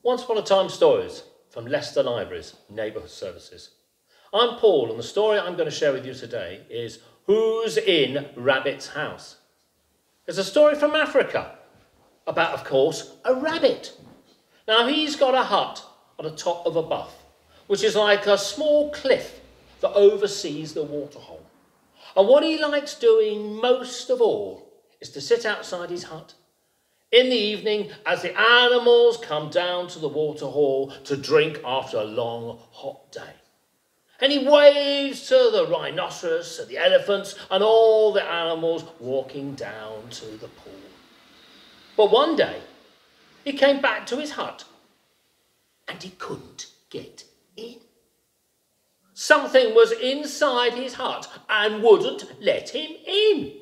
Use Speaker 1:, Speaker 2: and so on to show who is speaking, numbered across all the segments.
Speaker 1: Once Upon a Time Stories from Leicester Libraries, Neighbourhood Services. I'm Paul, and the story I'm going to share with you today is Who's in Rabbit's House? It's a story from Africa about, of course, a rabbit. Now, he's got a hut on the top of a buff, which is like a small cliff that oversees the waterhole. And what he likes doing most of all is to sit outside his hut in the evening as the animals come down to the waterhole to drink after a long, hot day. And he waves to the rhinoceros and the elephants and all the animals walking down to the pool. But one day, he came back to his hut and he couldn't get in. Something was inside his hut and wouldn't let him in.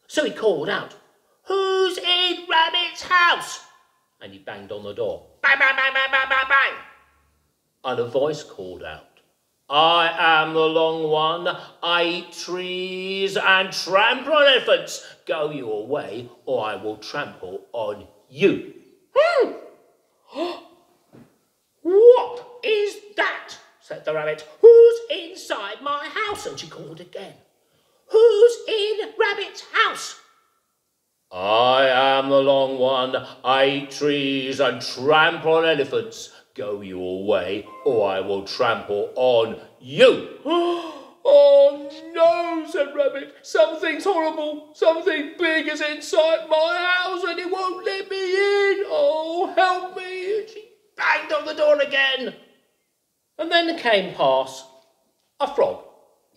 Speaker 1: So he called out, "Who's in Rabbit's house?" And he banged on the door. Bang, bang, bang, bang, bang, bang, bang. And a voice called out, "I am the long one. I eat trees and trample on elephants. Go your way, or I will trample on you." "What is that?" said the rabbit. "Who's inside my house?" And she called again, "Who's in Rabbit's house?" "I am the long one. I eat trees and trample on elephants. Go your way, or I will trample on you." "Oh no," said Rabbit. "Something's horrible. Something big is inside my house and it won't let me in. Oh, help me." And she banged on the door again. And then came past a frog.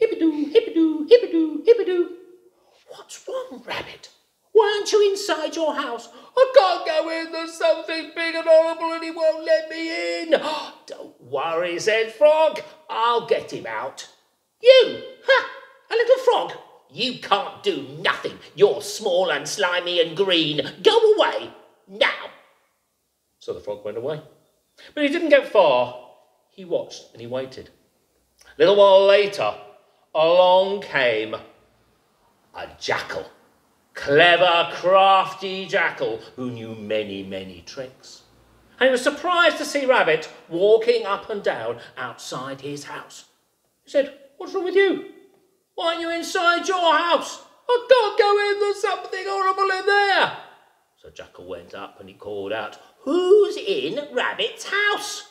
Speaker 1: Hippidoo, hippidoo, hippidoo, hippidoo. "What's wrong, Rabbit? Why aren't you inside your house?" "I can't go in. There's something big and horrible and he won't let me in." "Don't worry," said Frog. "I'll get him out." "You? Ha! A little frog? You can't do nothing. You're small and slimy and green. Go away now." So the frog went away. But he didn't get far. He watched and he waited. A little while later, along came a jackal. Clever, crafty jackal who knew many, many tricks. And he was surprised to see Rabbit walking up and down outside his house. He said, "What's wrong with you? Why aren't you inside your house?" "I can't go in. There's something horrible in there." So Jackal went up and he called out, "Who's in Rabbit's house?"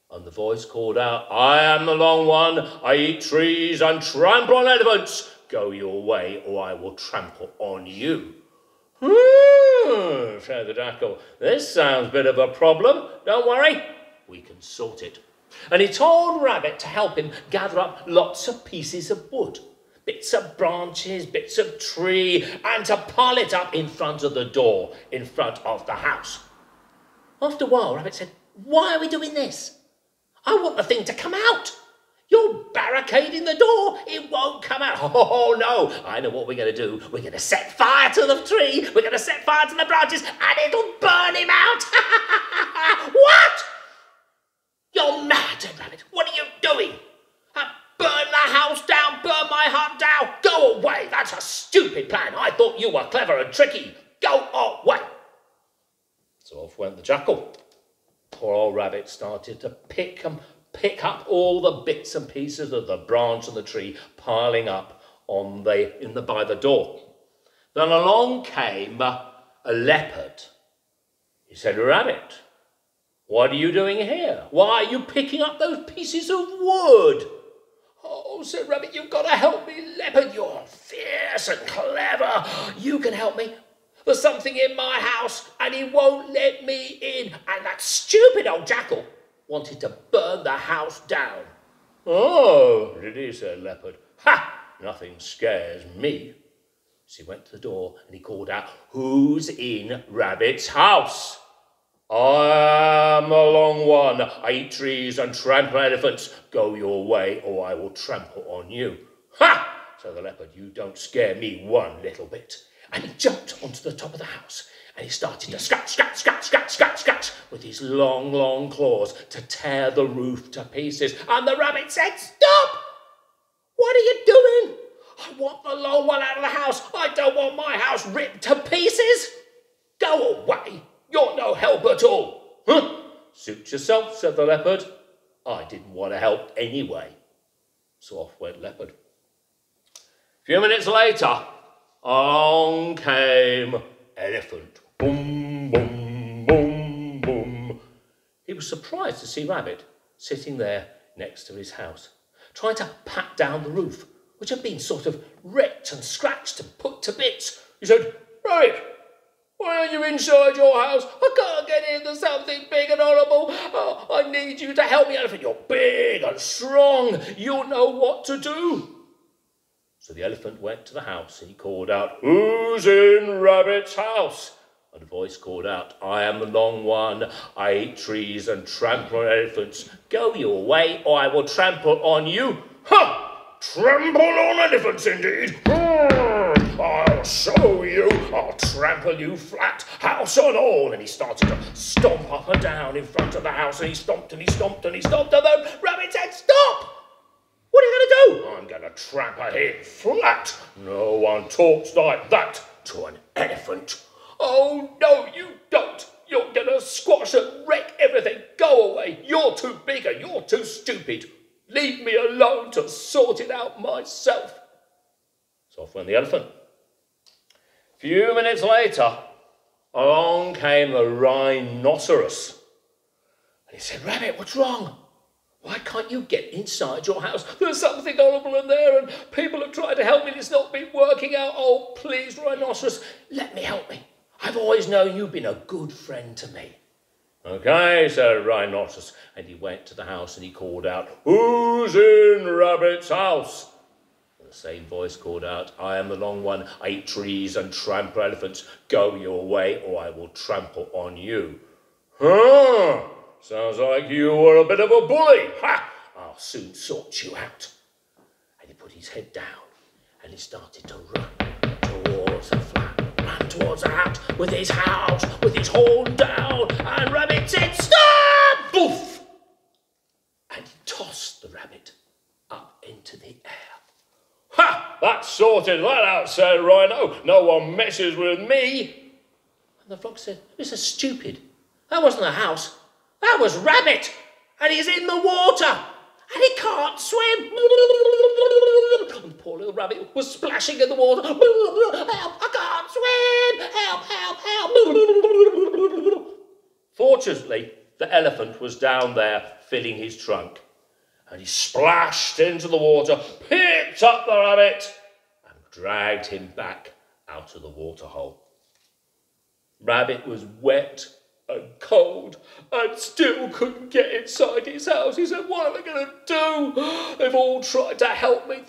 Speaker 1: And the voice called out, "I am the long one. I eat trees and trample on elephants. Go your way, or I will trample on you." Said the Jackal. "This sounds a bit of a problem. Don't worry, we can sort it." And he told Rabbit to help him gather up lots of pieces of wood, bits of branches, bits of tree, and to pile it up in front of the door, in front of the house. After a while, Rabbit said, "Why are we doing this? I want the thing to come out. You're barricading the door. It won't come out." "Oh, no. I know what we're going to do. We're going to set fire to the tree. We're going to set fire to the branches, and it'll burn him out." "What? You're mad," said Rabbit. "What are you doing? Burn the house down. Burn my hut down. Go away. That's a stupid plan. I thought you were clever and tricky. Go away." So off went the jackal. Poor old Rabbit started to pick up all the bits and pieces of the branch and the tree, piling up by the door. Then along came a leopard. He said, "Rabbit, what are you doing here? Why are you picking up those pieces of wood?" "Oh," said Rabbit, "you've got to help me, Leopard. You're fierce and clever. You can help me. There's something in my house and he won't let me in. And that stupid old jackal wanted to burn the house down." "Oh, did he?" said Leopard. "Ha! Nothing scares me." So he went to the door and he called out, "Who's in Rabbit's house?" "I am the long one. I eat trees and trample on elephants. Go your way, or I will trample on you." "Ha!" said the leopard. "You don't scare me one little bit." And he jumped onto the top of the house and he started to scratch, scratch, scratch, scratch, scratch, scratch with his long, long claws to tear the roof to pieces. And the rabbit said, "Stop! What are you doing? I want the long one out of the house. I don't want my house ripped to pieces. Go away. You're no help at all." Huh? Suit yourself, said the leopard. I didn't want to help anyway. So off went leopard. A few minutes later, along came elephant. Boom, boom, boom, boom. He was surprised to see Rabbit sitting there next to his house, trying to pat down the roof, which had been sort of wrecked and scratched and put to bits. He said, Rabbit, why are you inside your house? I can't get in. There's something big and horrible. Oh, I need you to help me, elephant. You're big and strong. You'll know what to do. So the elephant went to the house and he called out, Who's in Rabbit's house? And a voice called out, I am the long one. I eat trees and trample on elephants. Go your way or I will trample on you. Ha! Trample on elephants indeed. I'll show you. I'll trample you flat, house and all. And he started to stomp up and down in front of the house. And he stomped and he stomped and he stomped. And then Rabbit said, Stop! What are you going to do? I'm going to trample him flat. No one talks like that to an elephant. Oh, no, you don't. You're going to squash and wreck everything. Go away. You're too big and you're too stupid. Leave me alone to sort it out myself. So off went the elephant. A few minutes later, along came the rhinoceros. And he said, Rabbit, what's wrong? Why can't you get inside your house? There's something horrible in there and people have tried to help me and it's not been working out. Oh, please, rhinoceros, let me help me. I've always known you've been a good friend to me. Okay, said Rhinoceros, and he went to the house and he called out, Who's in Rabbit's house? And the same voice called out, I am the long one, I eat trees and trample elephants. Go your way or I will trample on you. Huh, sounds like you were a bit of a bully. Ha, I'll soon sort you out. And he put his head down and he started to run towards the flat. Ran towards the house with his horn down, and Rabbit said, Stop! Boof! And he tossed the rabbit up into the air. Ha! That sorted that out, said Rhino. No one messes with me. And the frog said, Mr. Stupid, that wasn't a house. That was Rabbit, and he's in the water, and he can't swim. And the poor little rabbit was splashing in the water. Help, I can't swim. Help, help, help. Fortunately, the elephant was down there filling his trunk. And he splashed into the water, picked up the rabbit, and dragged him back out of the waterhole. Rabbit was wet and cold and still couldn't get inside his house. He said, what am I going to do? They've all tried to help me.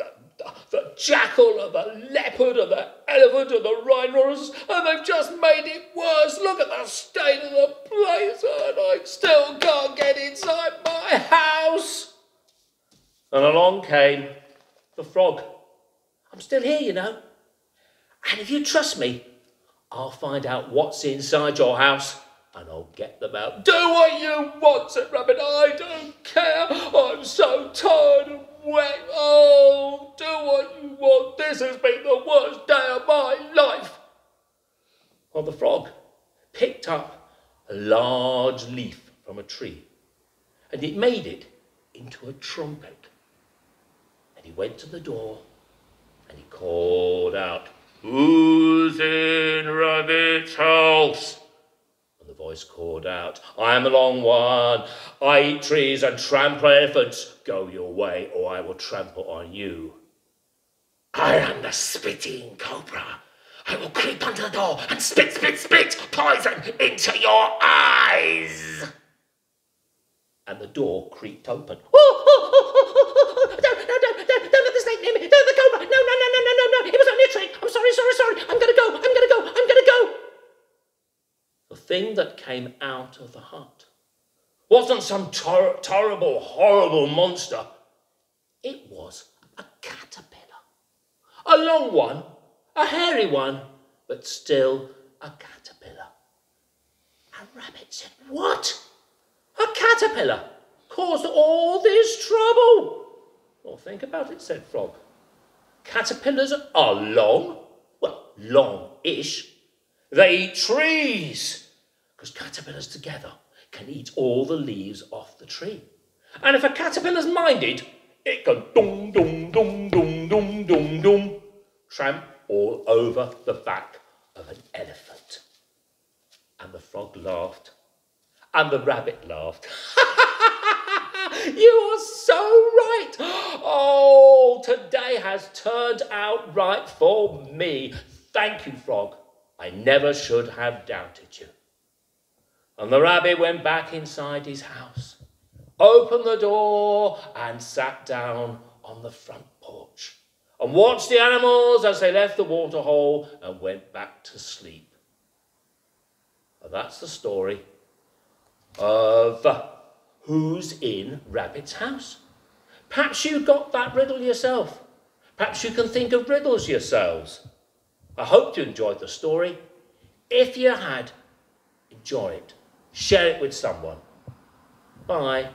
Speaker 1: The jackal and the leopard and the elephant and the rhinoceros, and they've just made it worse. Look at the state of the place, and I still can't get inside my house. And along came the frog. I'm still here, you know. And if you trust me, I'll find out what's inside your house and I'll get them out. Do what you want, said Rabbit. I don't care. I'm so tired and wet. Oh, do what you want. This has been the worst day of my life. Well, the frog picked up a large leaf from a tree and it made it into a trumpet. And he went to the door and he called out, Who's in Rabbit's house? And the voice called out, I am the long one. I eat trees and trample elephants. Go your way or I will trample on you. I am the spitting cobra. I will creep under the door and spit, spit, spit poison into your eyes. And the door creaked open. Don't let the snake near me. Don't let the cobra. No. It was only a trick. I'm sorry. I'm going to go. The thing that came out of the hut wasn't some terrible, horrible monster. It was a caterpillar. A long one, a hairy one, but still a caterpillar. And Rabbit said, What? A caterpillar caused all this trouble. Well, think about it, said Frog. Caterpillars are long. Well, long-ish. They eat trees. Because caterpillars together can eat all the leaves off the tree. And if a caterpillar's minded, it can dum dum dum dum dum dum dum tramp all over the back of an elephant. And the frog laughed, and the rabbit laughed. You are so right. Oh, today has turned out right for me. Thank you, frog. I never should have doubted you. And the rabbit went back inside his house, opened the door and sat down on the front porch and watched the animals as they left the waterhole and went back to sleep. And that's the story of Who's in Rabbit's House. Perhaps you got that riddle yourself. Perhaps you can think of riddles yourselves. I hope you enjoyed the story. If you had, enjoy it. Share it with someone. Bye.